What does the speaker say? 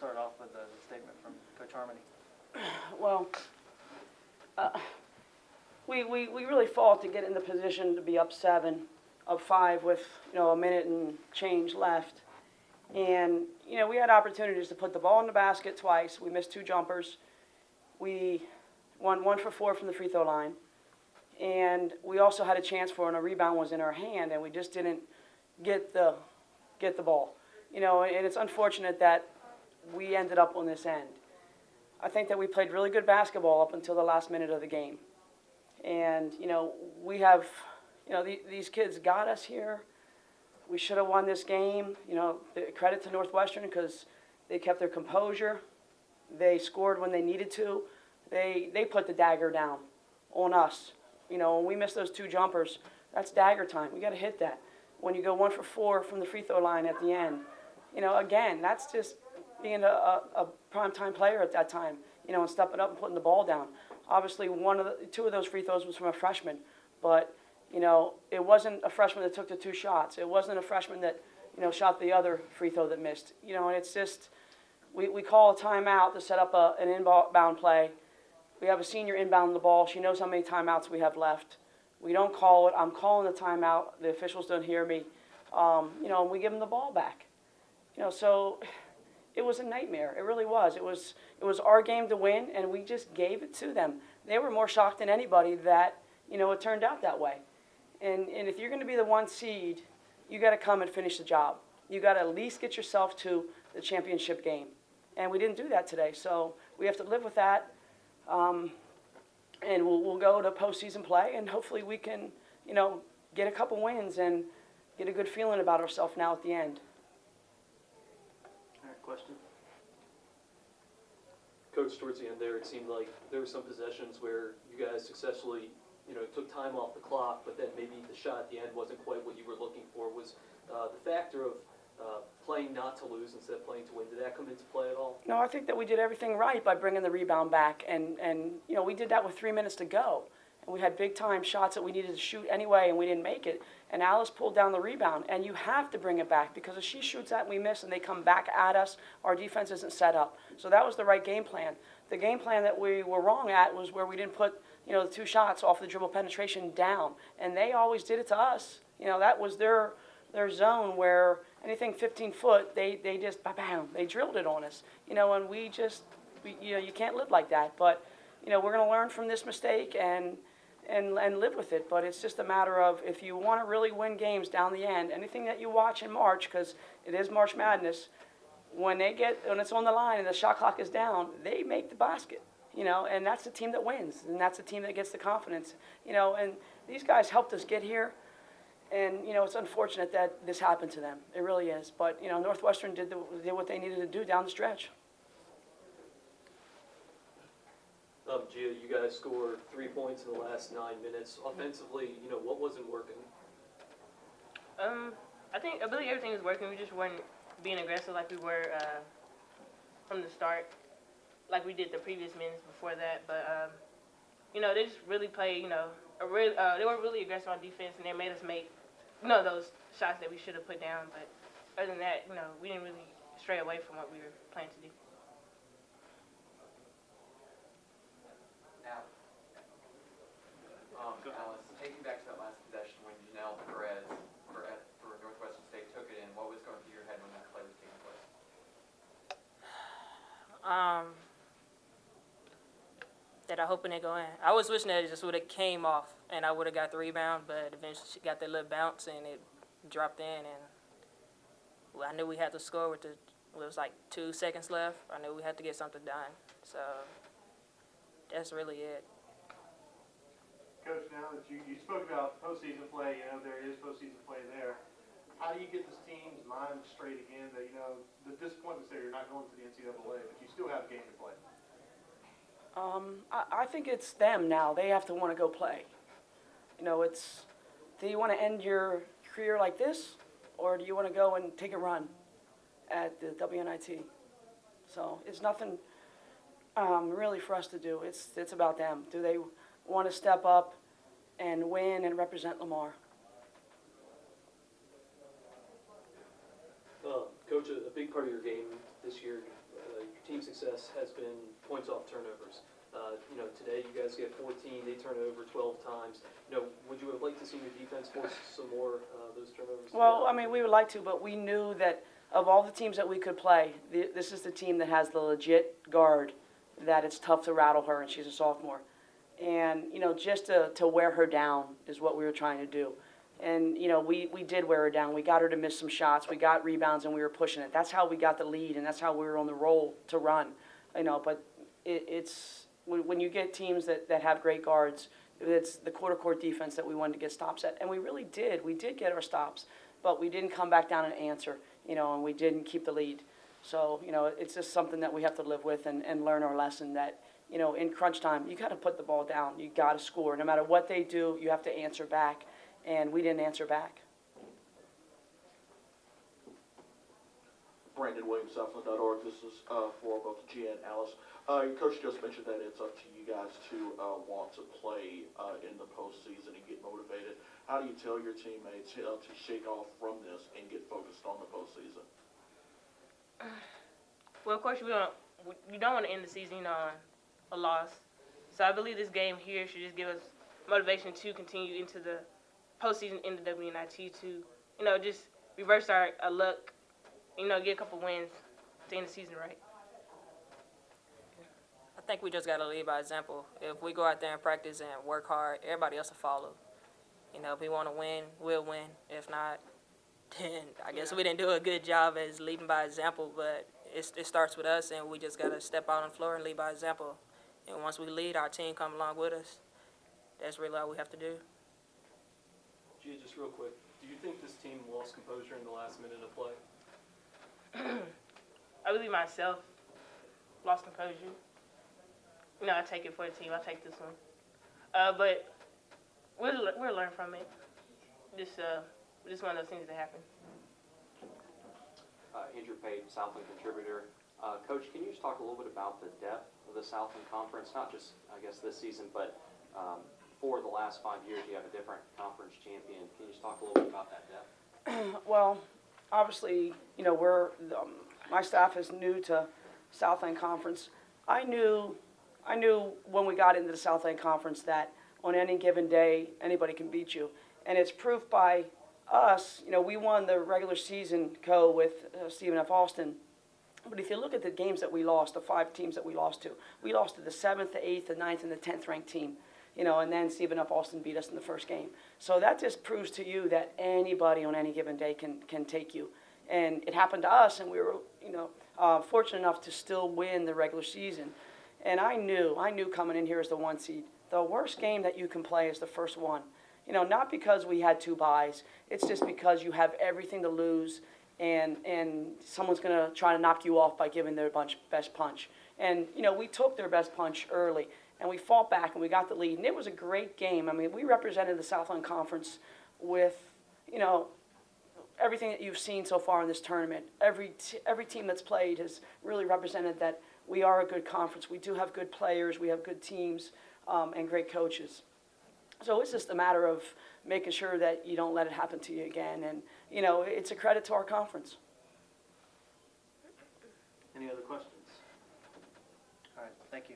start off with a statement from Coach Harmony. Well, we really fought to get in the position to be up 7, up 5 with, a minute and change left. And, we had opportunities to put the ball in the basket twice. We missed 2 jumpers. We won 1 for 4 from the free throw line. And we also had a chance for, and a rebound was in our hand, and we just didn't get the ball. And it's unfortunate that we ended up on this end. I think that we played really good basketball up until the last minute of the game. And, we have, these kids got us here. We should have won this game. Credit to Northwestern because they kept their composure. They scored when they needed to. They put the dagger down on us. When we missed those 2 jumpers, that's dagger time. We got to hit that. When you go 1 for 4 from the free throw line at the end, again, that's just being a primetime player at that time, and stepping up and putting the ball down. Obviously, 2 of those free throws was from a freshman, but, it wasn't a freshman that took the 2 shots. It wasn't a freshman that, shot the other free throw that missed. And it's just, we call a timeout to set up an inbound play. We have a senior inbound the ball. She knows how many timeouts we have left. We don't call it. I'm calling the timeout. The officials don't hear me. And we give them the ball back. So it was a nightmare. It really was. It was our game to win, and we just gave it to them. They were more shocked than anybody that, it turned out that way. And if you're going to be the 1 seed, you got to come and finish the job. You got to at least get yourself to the championship game. And we didn't do that today, so we have to live with that. And we'll go to postseason play, and hopefully we can, get a couple wins and get a good feeling about ourselves now at the end. All right, question? Coach, towards the end there, it seemed like there were some possessions where you guys successfully, took time off the clock, but then maybe the shot at the end wasn't quite what you were looking for. Was the factor of playing not to lose instead of playing to win, did that come into play at all? No, I think that we did everything right by bringing the rebound back, and we did that with 3 minutes to go. And we had big-time shots that we needed to shoot anyway, and we didn't make it. And Alice pulled down the rebound, and you have to bring it back because if she shoots that and we miss and they come back at us, our defense isn't set up. So that was the right game plan. The game plan that we were wrong at was where we didn't put, the 2 shots off the dribble penetration down. And they always did it to us. That was their zone where anything 15 foot, they just, bam, they drilled it on us. And we just, you can't live like that. But, we're going to learn from this mistake and live with it. But it's just a matter of if you want to really win games down the end, anything that you watch in March, because it is March Madness, when it's on the line and the shot clock is down, they make the basket. And that's the team that wins, and that's the team that gets the confidence. And these guys helped us get here. And, it's unfortunate that this happened to them. It really is. But, Northwestern did what they needed to do down the stretch. Gia, you guys scored 3 points in the last 9 minutes. Offensively, what wasn't working? I believe everything was working. We just weren't being aggressive like we were from the start, like we did the previous minutes before that. But, they just really played, they were really aggressive on defense, and they made us make, those shots that we should have put down. But other than that, we didn't really stray away from what we were planning to do. Now, Alice, taking back to that last possession when Janelle Perez for Northwestern State took it in, what was going through your head when that play was taking place? That I hoping it go in. I was wishing that it just would have came off and I would have got the rebound, but eventually she got that little bounce and it dropped in, and I knew we had to score with it was like 2 seconds left. I knew we had to get something done. So that's really it. Coach, now that you spoke about postseason play, there is postseason play there. How do you get this team's mind straight again that, the disappointment's there, you're not going to the NCAA, but you still have a game to play? I think it's them now. They have to want to go play. Do you want to end your career like this, or do you want to go and take a run at the WNIT? So it's nothing really for us to do. It's about them. Do they want to step up and win and represent Lamar? Coach, a big part of your game this year, success has been points off turnovers. You know, today you guys get 14, they turn over 12 times. You know, would you have liked to see your defense force some more those turnovers? Well, I mean, we would like to, but we knew that of all the teams that we could play, this is the team that has the legit guard, that it's tough to rattle her, and she's a sophomore. And, you know, just to wear her down is what we were trying to do. And, you know, we did wear her down. We got her to miss some shots. We got rebounds, and we were pushing it. That's how we got the lead, and that's how we were on the roll to run. You know, but it's when you get teams that have great guards, it's the quarter-court defense that we wanted to get stops at. And we really did. We did get our stops, but we didn't come back down and answer, you know, and we didn't keep the lead. So, you know, it's just something that we have to live with and learn our lesson that, you know, in crunch time, you got to put the ball down. You got to score. No matter what they do, you have to answer back. And we didn't answer back. Brandon Williams, Southland.org. This is for both Gia and Alice. Your coach just mentioned that it's up to you guys to want to play in the postseason and get motivated. How do you tell your teammates to shake off from this and get focused on the postseason? Well, of course, you don't want to end the season, you know, on a loss. So I believe this game here should just give us motivation to continue into the postseason in the WNIT to, you know, just reverse our luck, you know, get a couple wins to end the season right. I think we just got to lead by example. If we go out there and practice and work hard, everybody else will follow. You know, if we want to win, we'll win. If not, then I guess we didn't do a good job as leading by example, but it starts with us, and we just got to step out on the floor and lead by example. And once we lead, our team come along with us. That's really all we have to do. Gia, just real quick, do you think this team lost composure in the last minute of play? I believe myself lost composure. You know, I take it for the team. I take this one. But we'll learn from it. Just one of those things that happen. Andrew Pate, Southland contributor. Coach, can you just talk a little bit about the depth of the Southland Conference? Not just, I guess, this season, but for the last 5 years, you have a different conference champion. Can you just talk a little bit about that depth? Well, obviously, you know, my staff is new to Southland Conference. I knew when we got into the Southland Conference that on any given day, anybody can beat you. And it's proof by us. You know, we won the regular season with Stephen F. Austin. But if you look at the games that we lost, the 5 teams that we lost to the 7th, the 8th, the 9th, and the 10th ranked team. You know, and then Stephen F. Austin beat us in the first game. So that just proves to you that anybody on any given day can take you. And it happened to us, and we were, you know, fortunate enough to still win the regular season. And I knew coming in here as the 1 seed, the worst game that you can play is the first one. You know, not because we had 2 byes. It's just because you have everything to lose, and someone's going to try to knock you off by giving their best punch. And, you know, we took their best punch early, and we fought back, and we got the lead. And it was a great game. I mean, we represented the Southland Conference with, you know, everything that you've seen so far in this tournament. Every team that's played has really represented that we are a good conference. We do have good players. We have good teams and great coaches. So it's just a matter of making sure that you don't let it happen to you again. And, you know, it's a credit to our conference. Any other questions? All right, thank you.